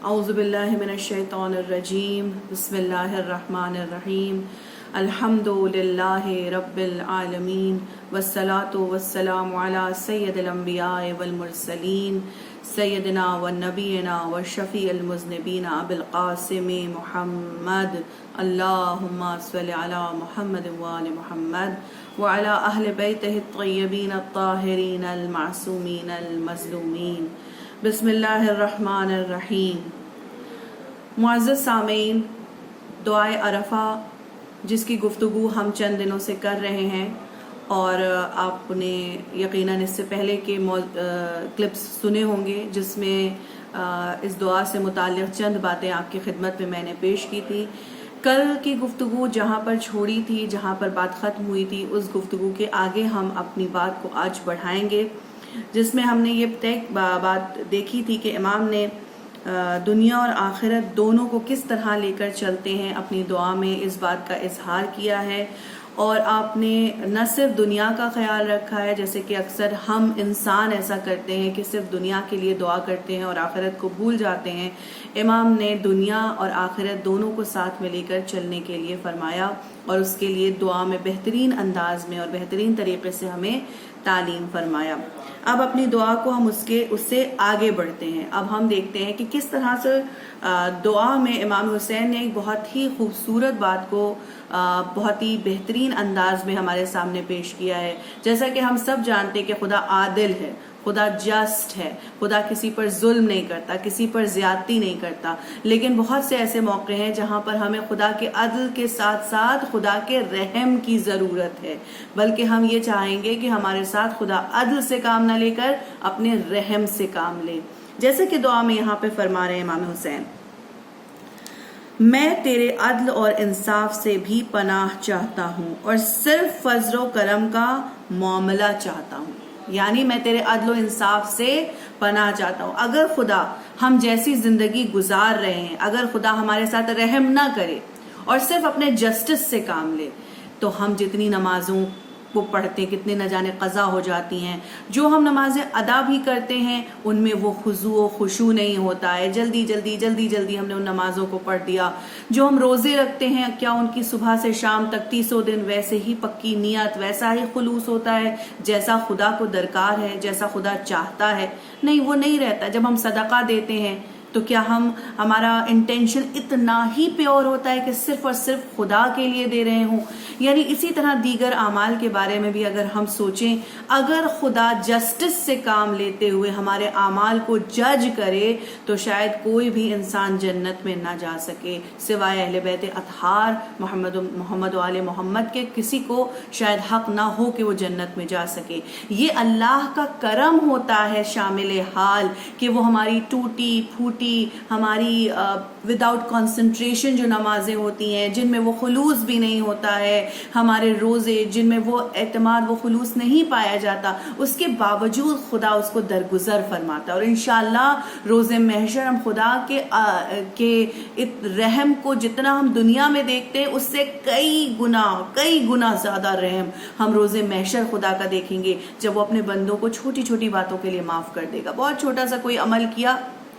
اعوذ باللہ من الشیطان الرجیم بسم اللہ الرحمن الرحیم الحمد للہ رب العالمین والصلاة والسلام علی سید الانبیاء والمرسلین سیدنا والنبینا والشفیع المذنبین ابی القاسم محمد اللہم صل علی محمد وآل محمد وعلی اہل بیتہ الطیبین الطاہرین المعصومین المظلومین۔ بسم اللہ الرحمن الرحیم۔ معزز سامعین، دعائے عرفہ جس کی گفتگو ہم چند دنوں سے کر رہے ہیں اور آپ نے یقیناً اس سے پہلے کے کلپس سنے ہوں گے جس میں اس دعا سے متعلق چند باتیں آپ کی خدمت میں نے پیش کی تھی۔ کل کی گفتگو جہاں پر چھوڑی تھی، جہاں پر بات ختم ہوئی تھی، اس گفتگو کے آگے ہم اپنی بات کو آج بڑھائیں گے، جس میں ہم نے یہ بات دیکھی تھی کہ امام نے دنیا اور آخرت دونوں کو کس طرح لے کر چلتے ہیں، اپنی دعا میں اس بات کا اظہار کیا ہے۔ اور آپ نے نہ صرف دنیا کا خیال رکھا ہے، جیسے کہ اکثر ہم انسان ایسا کرتے ہیں کہ صرف دنیا کے لیے دعا کرتے ہیں اور آخرت کو بھول جاتے ہیں۔ امام نے دنیا اور آخرت دونوں کو ساتھ میں لے کر چلنے کے لیے فرمایا اور اس کے لیے دعا میں بہترین انداز میں اور بہترین طریقے سے ہمیں تعلیم فرمایا۔ اب اپنی دعا کو ہم اس سے آگے بڑھتے ہیں۔ اب ہم دیکھتے ہیں کہ کس طرح سے دعا میں امام حسین نے ایک بہت ہی خوبصورت بات کو بہت ہی بہترین انداز میں ہمارے سامنے پیش کیا ہے۔ جیسا کہ ہم سب جانتے ہیں کہ خدا عادل ہے، خدا جسٹ ہے، خدا کسی پر ظلم نہیں کرتا، کسی پر زیادتی نہیں کرتا، لیکن بہت سے ایسے موقع ہیں جہاں پر ہمیں خدا کے عدل کے ساتھ ساتھ خدا کے رحم کی ضرورت ہے، بلکہ ہم یہ چاہیں گے کہ ہمارے ساتھ خدا عدل سے کام نہ لے کر اپنے رحم سے کام لے۔ جیسے کہ دعا میں یہاں پہ فرما رہے ہیں امام حسین، میں تیرے عدل اور انصاف سے بھی پناہ چاہتا ہوں اور صرف فضل و کرم کا معاملہ چاہتا ہوں، یعنی میں تیرے عدل و انصاف سے پناہ چاہتا ہوں۔ اگر خدا ہم جیسی زندگی گزار رہے ہیں، اگر خدا ہمارے ساتھ رحم نہ کرے اور صرف اپنے جسٹس سے کام لے، تو ہم جتنی نمازوں کو پڑھتے ہیں کتنے نہ جانے قضا ہو جاتی ہیں، جو ہم نمازیں ادا بھی کرتے ہیں ان میں وہ خضوع و خشوع نہیں ہوتا ہے، جلدی جلدی ہم نے ان نمازوں کو پڑھ دیا۔ جو ہم روزے رکھتے ہیں، کیا ان کی صبح سے شام تک 30 دن ویسے ہی پکی نیت، ویسا ہی خلوص ہوتا ہے جیسا خدا کو درکار ہے، جیسا خدا چاہتا ہے؟ نہیں، وہ نہیں رہتا۔ جب ہم صدقہ دیتے ہیں تو کیا ہمارا انٹینشن اتنا ہی پیور ہوتا ہے کہ صرف اور صرف خدا کے لیے دے رہے ہوں؟ یعنی اسی طرح دیگر اعمال کے بارے میں بھی اگر ہم سوچیں، اگر خدا جسٹس سے کام لیتے ہوئے ہمارے اعمال کو جج کرے تو شاید کوئی بھی انسان جنت میں نہ جا سکے سوائے اہل بیت اطہار محمد و آل محمد کے، کسی کو شاید حق نہ ہو کہ وہ جنت میں جا سکے۔ یہ اللہ کا کرم ہوتا ہے شامل حال کہ وہ ہماری ٹوٹی پھوٹی، ہماری وداؤٹ کنسنٹریشن جو نمازیں ہوتی ہیں جن میں وہ خلوص بھی نہیں ہوتا ہے، ہمارے روزے جن میں وہ اعتماد، وہ خلوص نہیں پایا جاتا، اس کے باوجود خدا اس کو درگزر فرماتا ہے۔ اور انشاءاللہ روز محشر ہم خدا کے رحم کو جتنا ہم دنیا میں دیکھتے ہیں اس سے کئی گنا زیادہ رحم ہم روز محشر خدا کا دیکھیں گے، جب وہ اپنے بندوں کو چھوٹی چھوٹی باتوں کے لیے معاف کر دے گا۔ بہت چھوٹا سا کوئی عمل کیا،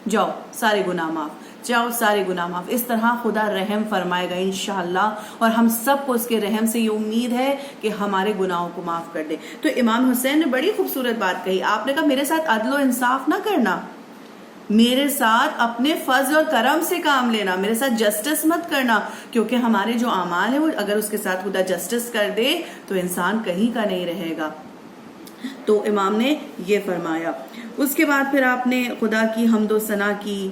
جاؤ سارے گناہ معاف، اس طرح خدا رحم فرمائے گا انشاءاللہ، اور ہم سب کو اس کے رحم سے یہ امید ہے کہ ہمارے گناہوں کو معاف کر دے۔ تو امام حسین نے بڑی خوبصورت بات کہی، آپ نے کہا میرے ساتھ عدل و انصاف نہ کرنا، میرے ساتھ اپنے فضل اور کرم سے کام لینا، میرے ساتھ جسٹس مت کرنا، کیونکہ ہمارے جو اعمال ہیں وہ اگر اس کے ساتھ خدا جسٹس کر دے تو انسان کہیں کا نہیں رہے گا۔ تو امام نے یہ فرمایا۔ اس کے بعد پھر آپ نے خدا کی حمد و ثنا کی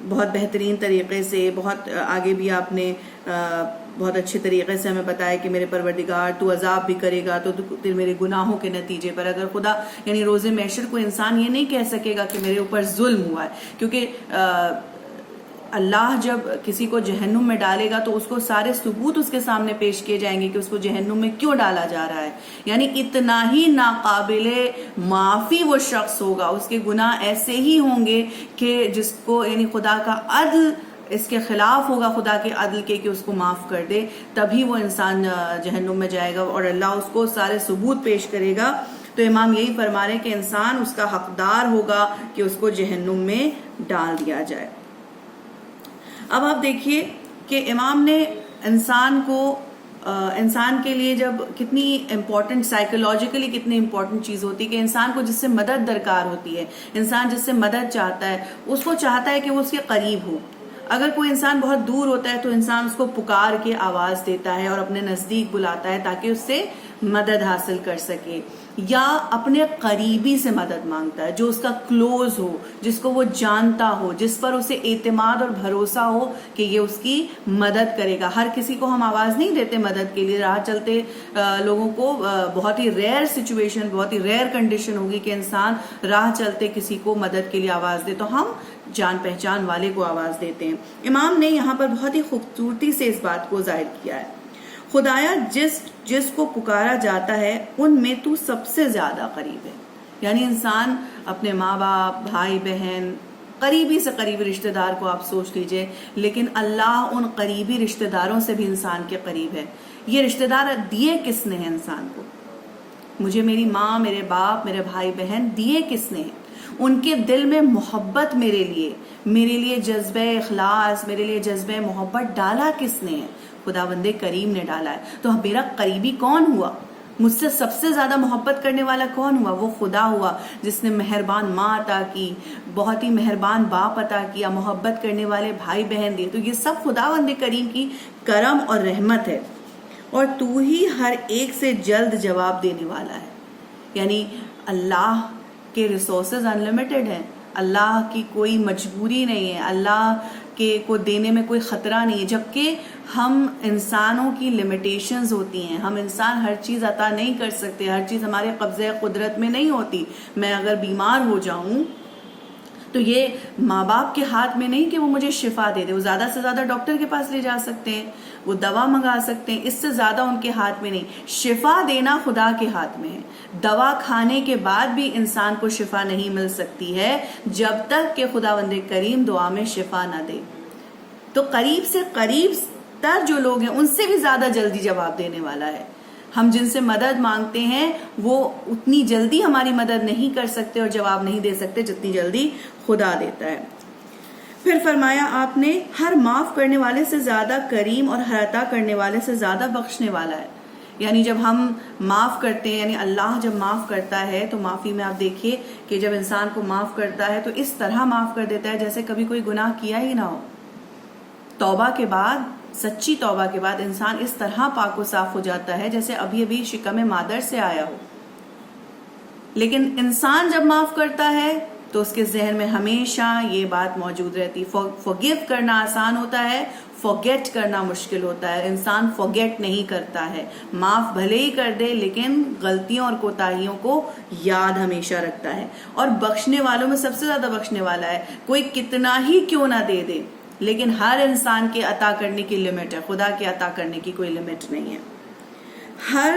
بہت بہترین طریقے سے، بہت آگے بھی آپ نے بہت اچھے طریقے سے ہمیں بتایا کہ میرے پروردگار تو عذاب بھی کرے گا تو میرے گناہوں کے نتیجے پر، اگر خدا یعنی روز محشر کو انسان یہ نہیں کہہ سکے گا کہ میرے اوپر ظلم ہوا ہے، کیونکہ اللہ جب کسی کو جہنم میں ڈالے گا تو اس کو سارے ثبوت اس کے سامنے پیش کیے جائیں گے کہ اس کو جہنم میں کیوں ڈالا جا رہا ہے، یعنی اتنا ہی ناقابل معافی وہ شخص ہوگا، اس کے گناہ ایسے ہی ہوں گے کہ جس کو یعنی خدا کا عدل اس کے خلاف ہوگا، خدا کے عدل کے کہ اس کو معاف کر دے، تبھی وہ انسان جہنم میں جائے گا اور اللہ اس کو سارے ثبوت پیش کرے گا۔ تو امام یہی فرما رہے ہیں کہ انسان اس کا حقدار ہوگا کہ اس کو جہنم میں ڈال دیا جائے۔ اب آپ دیکھیے کہ امام نے انسان کے لیے جب کتنی امپورٹنٹ سائیکولوجیکلی کتنی امپورٹنٹ چیز ہوتی ہے کہ انسان کو جس سے مدد درکار ہوتی ہے، انسان جس سے مدد چاہتا ہے، اس کو چاہتا ہے کہ وہ اس کے قریب ہو. اگر کوئی انسان بہت دور ہوتا ہے تو انسان اس کو پکار کے آواز دیتا ہے اور اپنے نزدیک بلاتا ہے تاکہ اس سے مدد حاصل کر سکے، یا اپنے قریبی سے مدد مانگتا ہے جو اس کا کلوز ہو، جس کو وہ جانتا ہو، جس پر اسے اعتماد اور بھروسہ ہو کہ یہ اس کی مدد کرے گا. ہر کسی کو ہم آواز نہیں دیتے مدد کے لیے. راہ چلتے لوگوں کو بہت ہی ریئر سچویشن، بہت ہی ریئر کنڈیشن ہوگی کہ انسان راہ چلتے کسی کو مدد کے لیے آواز دے، تو ہم جان پہچان والے کو آواز دیتے ہیں. امام نے یہاں پر بہت ہی خوبصورتی سے اس بات کو ظاہر کیا ہے. خدایا جس کو پکارا جاتا ہے ان میں تو سب سے زیادہ قریب ہے. یعنی انسان اپنے ماں باپ، بھائی بہن، قریبی سے قریبی رشتہ دار کو آپ سوچ لیجئے، لیکن اللہ ان قریبی رشتہ داروں سے بھی انسان کے قریب ہے. یہ رشتہ دار دیے کس نے ہیں انسان کو؟ مجھے میری ماں، میرے باپ، میرے بھائی بہن دیے کس نے ہیں؟ ان کے دل میں محبت میرے لیے جذبہ اخلاص، میرے لیے جذبہ محبت ڈالا کس نے ہے؟ خداوند کریم نے ڈالا ہے. تو میرا قریبی کون ہوا؟ مجھ سے سب سے زیادہ محبت کرنے والا کون ہوا؟ وہ خدا ہوا جس نے مہربان ماں عطا کی، بہت ہی مہربان باپ عطا کیا، محبت کرنے والے بھائی بہن دیے. تو یہ سب خداوند کریم کی کرم اور رحمت ہے. اور تو ہی ہر ایک سے جلد جواب دینے والا ہے. یعنی اللہ کے ریسورسز انلمیٹڈ ہیں، اللہ کی کوئی مجبوری نہیں ہے، اللہ کے کو دینے میں کوئی خطرہ نہیں ہے. جبکہ ہم انسانوں کی لمیٹیشنز ہوتی ہیں، ہم انسان ہر چیز عطا نہیں کر سکتے، ہر چیز ہمارے قبضہ قدرت میں نہیں ہوتی. میں اگر بیمار ہو جاؤں تو یہ ماں باپ کے ہاتھ میں نہیں کہ وہ مجھے شفا دے دے. وہ زیادہ سے زیادہ ڈاکٹر کے پاس لے جا سکتے ہیں، وہ دوا منگا سکتے ہیں، اس سے زیادہ ان کے ہاتھ میں نہیں. شفا دینا خدا کے ہاتھ میں ہے. دوا کھانے کے بعد بھی انسان کو شفا نہیں مل سکتی ہے جب تک کہ خداوند کریم دعا میں شفا نہ دے. تو قریب سے قریب تر جو لوگ ہیں ان سے بھی زیادہ جلدی جواب دینے والا ہے. ہم جن سے مدد مانگتے ہیں وہ اتنی جلدی ہماری مدد نہیں کر سکتے اور جواب نہیں دے سکتے جتنی جلدی خدا دیتا ہے. پھر فرمایا آپ نے ہر معاف کرنے والے سے زیادہ کریم اور ہر عطا کرنے والے سے زیادہ بخشنے والا ہے. یعنی جب ہم معاف کرتے ہیں، یعنی اللہ جب معاف کرتا ہے تو معافی میں آپ دیکھیے کہ جب انسان کو معاف کرتا ہے تو اس طرح معاف کر دیتا ہے جیسے کبھی کوئی گناہ کیا ہی نہ ہو. توبہ کے بعد، سچی توبہ کے بعد انسان اس طرح پاک و صاف ہو جاتا ہے جیسے ابھی ابھی شکم مادر سے آیا ہو. لیکن انسان جب معاف کرتا ہے تو اس کے ذہن میں ہمیشہ یہ بات موجود رہتی. فورگیو کرنا آسان ہوتا ہے، فورگیٹ کرنا مشکل ہوتا ہے. انسان فورگیٹ نہیں کرتا ہے، معاف بھلے ہی کر دے لیکن غلطیوں اور کوتاہیوں کو یاد ہمیشہ رکھتا ہے. اور بخشنے والوں میں سب سے زیادہ بخشنے والا ہے. کوئی کتنا ہی کیوں نہ دے دے لیکن ہر انسان کے عطا کرنے کی لمٹ ہے، خدا کے عطا کرنے کی کوئی لمٹ نہیں ہے. ہر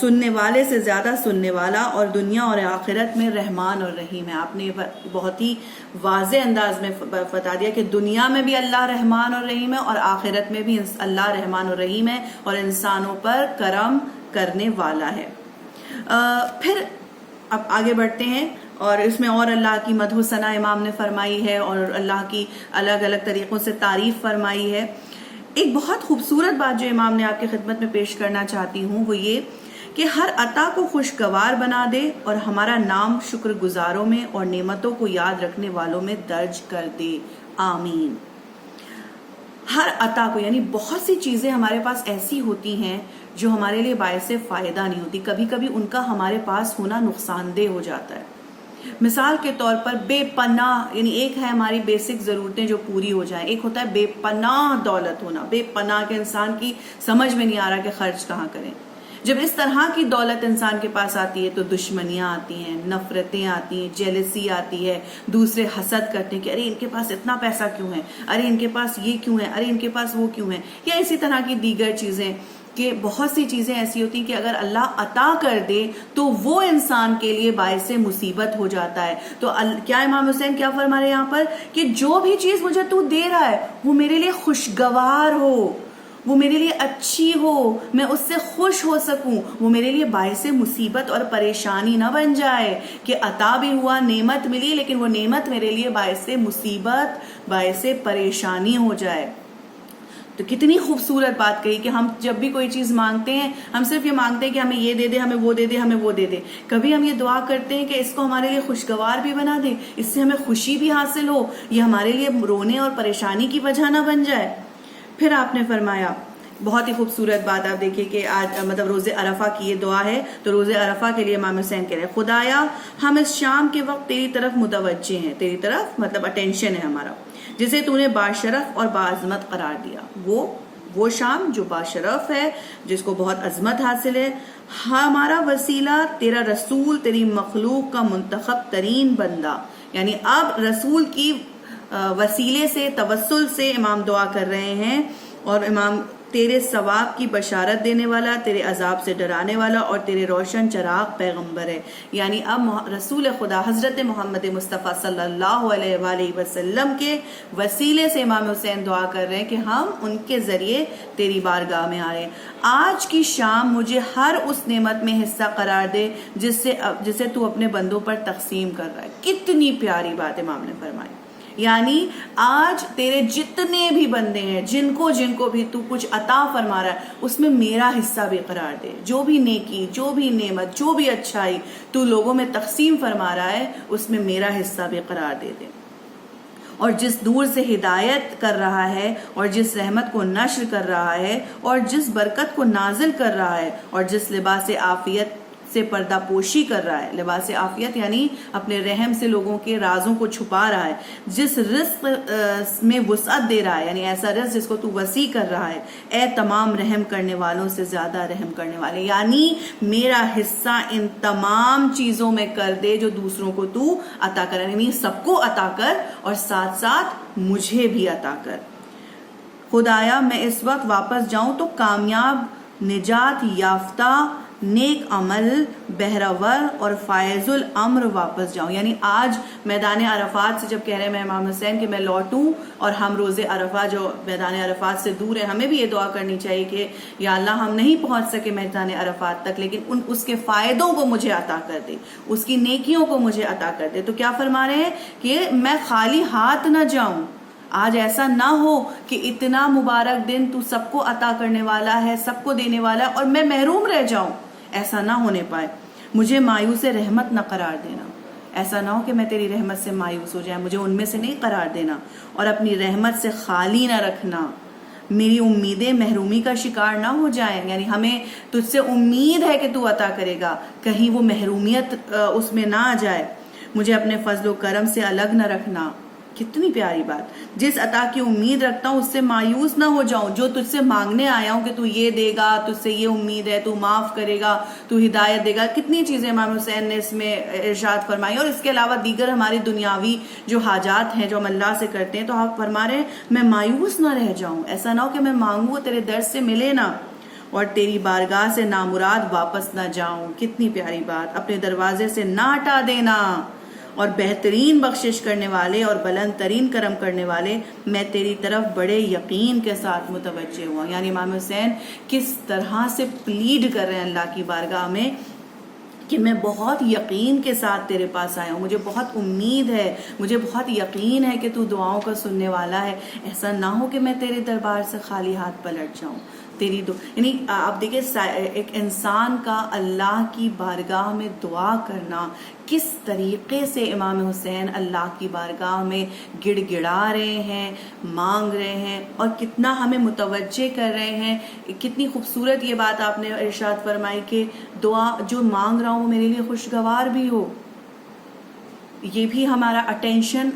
سننے والے سے زیادہ سننے والا اور دنیا اور آخرت میں رحمان اور رحیم ہے. آپ نے بہت ہی واضح انداز میں بتا دیا کہ دنیا میں بھی اللہ رحمان اور رحیم ہے اور آخرت میں بھی اللہ رحمان اور رحیم ہے اور انسانوں پر کرم کرنے والا ہے. پھر اب آگے بڑھتے ہیں اور اس میں اور اللہ کی مدح و ثنا امام نے فرمائی ہے اور اللہ کی الگ الگ طریقوں سے تعریف فرمائی ہے. ایک بہت خوبصورت بات جو امام نے آپ کی خدمت میں پیش کرنا چاہتی ہوں وہ یہ کہ ہر عطا کو خوشگوار بنا دے اور ہمارا نام شکر گزاروں میں اور نعمتوں کو یاد رکھنے والوں میں درج کر دے. آمین. ہر عطا کو، یعنی بہت سی چیزیں ہمارے پاس ایسی ہوتی ہیں جو ہمارے لیے باعث فائدہ نہیں ہوتی، کبھی کبھی ان کا ہمارے پاس ہونا نقصان دہ ہو جاتا ہے. مثال کے طور پر بے پناہ، یعنی ایک ہے ہماری بیسک ضرورتیں جو پوری ہو جائیں، ایک ہوتا ہے بے پناہ دولت ہونا. بے پناہ کے انسان کی سمجھ میں نہیں آ رہا کہ خرچ کہاں کریں. جب اس طرح کی دولت انسان کے پاس آتی ہے تو دشمنیاں آتی ہیں، نفرتیں آتی ہیں، جیلسی آتی ہے، دوسرے حسد کرتے ہیں کہ ارے ان کے پاس اتنا پیسہ کیوں ہے، ارے ان کے پاس یہ کیوں ہے، ارے ان کے پاس وہ کیوں ہے، یا اسی طرح کی دیگر چیزیں. کہ بہت سی چیزیں ایسی ہوتی ہیں کہ اگر اللہ عطا کر دے تو وہ انسان کے لیے باعث مصیبت ہو جاتا ہے. تو کیا امام حسین کیا فرما رہے ہیں یہاں پر کہ جو بھی چیز مجھے تو دے رہا ہے وہ میرے لیے خوشگوار ہو، وہ میرے لیے اچھی ہو، میں اس سے خوش ہو سکوں، وہ میرے لیے باعث مصیبت اور پریشانی نہ بن جائے کہ عطا بھی ہوا، نعمت ملی، لیکن وہ نعمت میرے لیے باعث مصیبت، باعث پریشانی ہو جائے۔ تو کتنی خوبصورت بات کہی کہ ہم جب بھی کوئی چیز مانگتے ہیں، ہم صرف یہ مانگتے ہیں کہ ہمیں یہ دے دے، ہمیں وہ دے دے، ہمیں وہ دے دے۔ کبھی ہم یہ دعا کرتے ہیں کہ اس کو ہمارے لیے خوشگوار بھی بنا دے، اس سے ہمیں خوشی بھی حاصل ہو، یہ ہمارے لیے رونے اور پریشانی کی وجہ نہ بن جائے۔ پھر آپ نے فرمایا بہت ہی خوبصورت بات، آپ دیکھیے کہ آج مطلب روز عرفہ کی یہ دعا ہے، تو روز عرفہ کے لیے امام حسین کہہ رہے ہیں خدایا ہم اس شام کے وقت تیری طرف متوجہ ہیں، تیری طرف مطلب اٹینشن ہے ہمارا، جسے تو نے باشرف اور باعظمت قرار دیا، وہ شام جو باشرف ہے، جس کو بہت عظمت حاصل ہے، ہمارا وسیلہ تیرا رسول، تیری مخلوق کا منتخب ترین بندہ، یعنی اب رسول کی وسیلے سے، توسل سے امام دعا کر رہے ہیں، اور امام تیرے ثواب کی بشارت دینے والا، تیرے عذاب سے ڈرانے والا اور تیرے روشن چراغ پیغمبر ہے۔ یعنی اب رسول خدا حضرت محمد مصطفیٰ صلی اللہ علیہ وآلہ وسلم کے وسیلے سے امام حسین دعا کر رہے ہیں کہ ہم ان کے ذریعے تیری بارگاہ میں آ رہے ہیں۔ آج کی شام مجھے ہر اس نعمت میں حصہ قرار دے جسے تو اپنے بندوں پر تقسیم کر رہا ہے۔ کتنی پیاری بات امام نے فرمائی، یعنی آج تیرے جتنے بھی بندے ہیں، جن کو بھی تو کچھ عطا فرما رہا ہے، اس میں میرا حصہ بھی قرار دے، جو بھی نیکی، جو بھی نعمت، جو بھی اچھائی تو لوگوں میں تقسیم فرما رہا ہے، اس میں میرا حصہ بھی قرار دے دے۔ اور جس نور سے ہدایت کر رہا ہے، اور جس رحمت کو نشر کر رہا ہے، اور جس برکت کو نازل کر رہا ہے، اور جس لباس عافیت سے پردہ پوشی کر رہا ہے، لباس عافیت یعنی اپنے رحم سے لوگوں کے رازوں کو چھپا رہا ہے، جس رزق میں وسعت دے رہا ہے، یعنی ایسا رزق جس کو تو وسیع کر رہا ہے، اے تمام رحم کرنے والوں سے زیادہ رحم کرنے والے، یعنی میرا حصہ ان تمام چیزوں میں کر دے جو دوسروں کو تو عطا کر، یعنی سب کو عطا کر اور ساتھ ساتھ مجھے بھی عطا کر۔ خدایا میں اس وقت واپس جاؤں تو کامیاب، نجات یافتہ، نیک عمل، بہرور اور فائز الامر واپس جاؤں، یعنی آج میدان عرفات سے جب کہہ رہے ہیں میں امام حسین کہ میں لوٹوں، اور ہم روز عرفہ جو میدان عرفات سے دور ہے، ہمیں بھی یہ دعا کرنی چاہیے کہ یا اللہ ہم نہیں پہنچ سکے میدان عرفات تک، لیکن اس کے فائدوں کو مجھے عطا کر دے، اس کی نیکیوں کو مجھے عطا کر دے۔ تو کیا فرما رہے ہیں کہ میں خالی ہاتھ نہ جاؤں، آج ایسا نہ ہو کہ اتنا مبارک دن تو سب کو عطا کرنے والا ہے، سب کو دینے والا ہے، اور میں محروم رہ جاؤں، ایسا نہ ہونے پائے۔ مجھے مایوس رحمت نہ قرار دینا، ایسا نہ ہو کہ میں تیری رحمت سے مایوس ہو جائے، مجھے ان میں سے نہیں قرار دینا، اور اپنی رحمت سے خالی نہ رکھنا، میری امیدیں محرومی کا شکار نہ ہو جائیں، یعنی ہمیں تجھ سے امید ہے کہ تو عطا کرے گا، کہیں وہ محرومیت اس میں نہ آ جائے، مجھے اپنے فضل و کرم سے الگ نہ رکھنا۔ کتنی پیاری بات، جس عطا کی امید رکھتا ہوں اس سے مایوس نہ ہو جاؤں، جو تجھ سے مانگنے آیا ہوں کہ تو یہ دے گا، تجھ سے یہ امید ہے، تو معاف کرے گا، تو ہدایت دے گا، کتنی چیزیں امام حسین نے اس میں ارشاد فرمائی، اور اس کے علاوہ دیگر ہماری دنیاوی جو حاجات ہیں جو ہم اللہ سے کرتے ہیں، تو آپ فرما رہے ہیں میں مایوس نہ رہ جاؤں، ایسا نہ ہو کہ میں مانگوں تیرے در سے ملے نہ، اور تیری بارگاہ سے نامراد واپس نہ جاؤں۔ کتنی پیاری بات، اپنے دروازے سے نہ ہٹا دینا، اور بہترین بخشش کرنے والے اور بلند ترین کرم کرنے والے، میں تیری طرف بڑے یقین کے ساتھ متوجہ ہوا۔ یعنی امام حسین کس طرح سے پلیڈ کر رہے ہیں اللہ کی بارگاہ میں کہ میں بہت یقین کے ساتھ تیرے پاس آیا ہوں، مجھے بہت امید ہے، مجھے بہت یقین ہے کہ تو دعاؤں کا سننے والا ہے، ایسا نہ ہو کہ میں تیرے دربار سے خالی ہاتھ پلٹ جاؤں۔ یعنی آپ دیکھیں ایک انسان کا اللہ کی بارگاہ میں دعا کرنا، کس طریقے سے امام حسین اللہ کی بارگاہ میں گڑ گڑا رہے ہیں، مانگ رہے ہیں، اور کتنا ہمیں متوجہ کر رہے ہیں۔ کتنی خوبصورت یہ بات آپ نے ارشاد فرمائی کہ دعا جو مانگ رہا ہوں وہ میرے لیے خوشگوار بھی ہو، یہ بھی ہمارا اٹینشن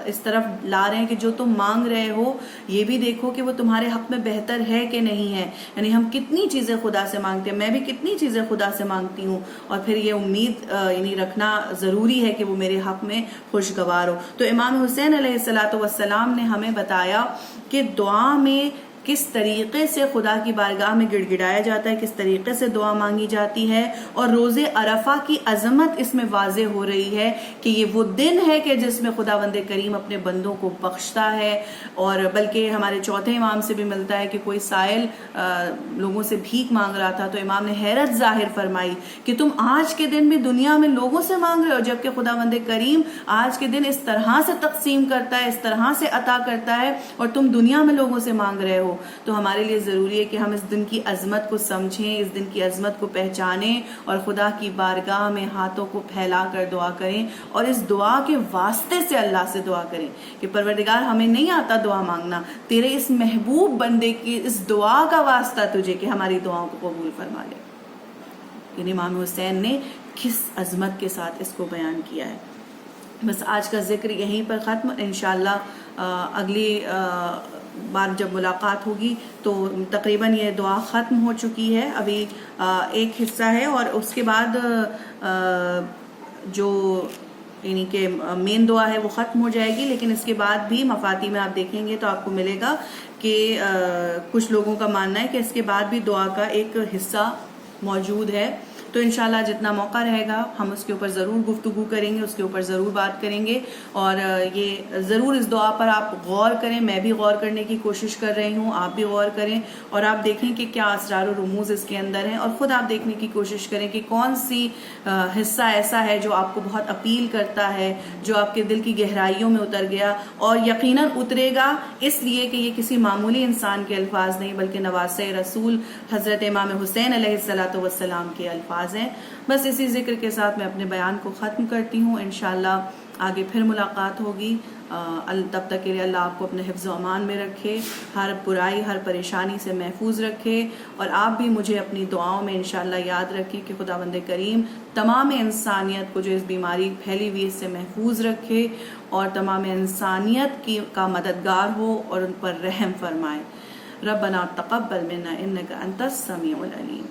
اس طرف لا رہے ہیں کہ جو تم مانگ رہے ہو یہ بھی دیکھو کہ وہ تمہارے حق میں بہتر ہے کہ نہیں ہے۔ یعنی ہم کتنی چیزیں خدا سے مانگتے ہیں، میں بھی کتنی چیزیں خدا سے مانگتی ہوں، اور پھر یہ امید یعنی رکھنا ضروری ہے کہ وہ میرے حق میں خوشگوار ہو۔ تو امام حسین علیہ الصلوۃ والسلام نے ہمیں بتایا کہ دعا میں کس طریقے سے خدا کی بارگاہ میں گڑ گڑایا جاتا ہے، کس طریقے سے دعا مانگی جاتی ہے، اور روز عرفہ کی عظمت اس میں واضح ہو رہی ہے کہ یہ وہ دن ہے کہ جس میں خداوند کریم اپنے بندوں کو بخشتا ہے. اور بلکہ ہمارے چوتھے امام سے بھی ملتا ہے کہ کوئی سائل لوگوں سے بھیک مانگ رہا تھا تو امام نے حیرت ظاہر فرمائی کہ تم آج کے دن بھی دنیا میں لوگوں سے مانگ رہے ہو، جبکہ خداوند کریم آج کے دن اس طرح سے تقسیم کرتا ہے، اس طرح سے عطا کرتا ہے، اور تم دنیا میں لوگوں سے مانگ رہے ہو. تو ہمارے لیے ضروری ہے کہ ہم اس دن کی عظمت کو سمجھیں، اس دن کی عظمت کو پہچانیں، اور خدا کی بارگاہ میں ہاتھوں کو پھیلا کر دعا کریں، اور اس دعا کے واسطے سے اللہ سے دعا کریں کہ پروردگار ہمیں نہیں آتا دعا مانگنا، تیرے اس محبوب بندے کی اس دعا کا واسطہ تجھے کہ ہماری دعاؤں کو قبول فرما لے. یعنی امام حسین نے کس عظمت کے ساتھ اس کو بیان کیا ہے. بس آج کا ذکر یہیں پر ختم. انشاءاللہ اگلی بار جب ملاقات ہوگی تو تقریباً یہ دعا ختم ہو چکی ہے، ابھی ایک حصہ ہے، اور اس کے بعد جو یعنی کہ مین دعا ہے وہ ختم ہو جائے گی. لیکن اس کے بعد بھی مفاتی میں آپ دیکھیں گے تو آپ کو ملے گا کہ کچھ لوگوں کا ماننا ہے کہ اس کے بعد بھی دعا کا ایک حصہ موجود ہے. تو انشاءاللہ جتنا موقع رہے گا ہم اس کے اوپر ضرور گفتگو کریں گے، اس کے اوپر ضرور بات کریں گے، اور یہ ضرور اس دعا پر آپ غور کریں. میں بھی غور کرنے کی کوشش کر رہی ہوں، آپ بھی غور کریں، اور آپ دیکھیں کہ کیا اسرار و رموز اس کے اندر ہیں، اور خود آپ دیکھنے کی کوشش کریں کہ کون سی حصہ ایسا ہے جو آپ کو بہت اپیل کرتا ہے، جو آپ کے دل کی گہرائیوں میں اتر گیا، اور یقیناً اترے گا اس لیے کہ یہ کسی معمولی انسان کے الفاظ نہیں بلکہ نواسۂ رسول حضرت امام حسین علیہ السلام کے الفاظ ہیں. بس اسی ذکر کے ساتھ میں اپنے بیان کو ختم کرتی ہوں. انشاءاللہ آگے پھر ملاقات ہوگی. تب تک کے لیے اللہ آپ کو اپنے حفظ و امان میں رکھے، ہر برائی ہر پریشانی سے محفوظ رکھے، اور آپ بھی مجھے اپنی دعاؤں میں انشاءاللہ یاد رکھیں کہ خداوند کریم تمام انسانیت کو جو اس بیماری پھیلی ہوئی اس سے محفوظ رکھے، اور تمام انسانیت کا مددگار ہو اور ان پر رحم فرمائے. ربنا تقبل منا انک انت السمیع العلیم.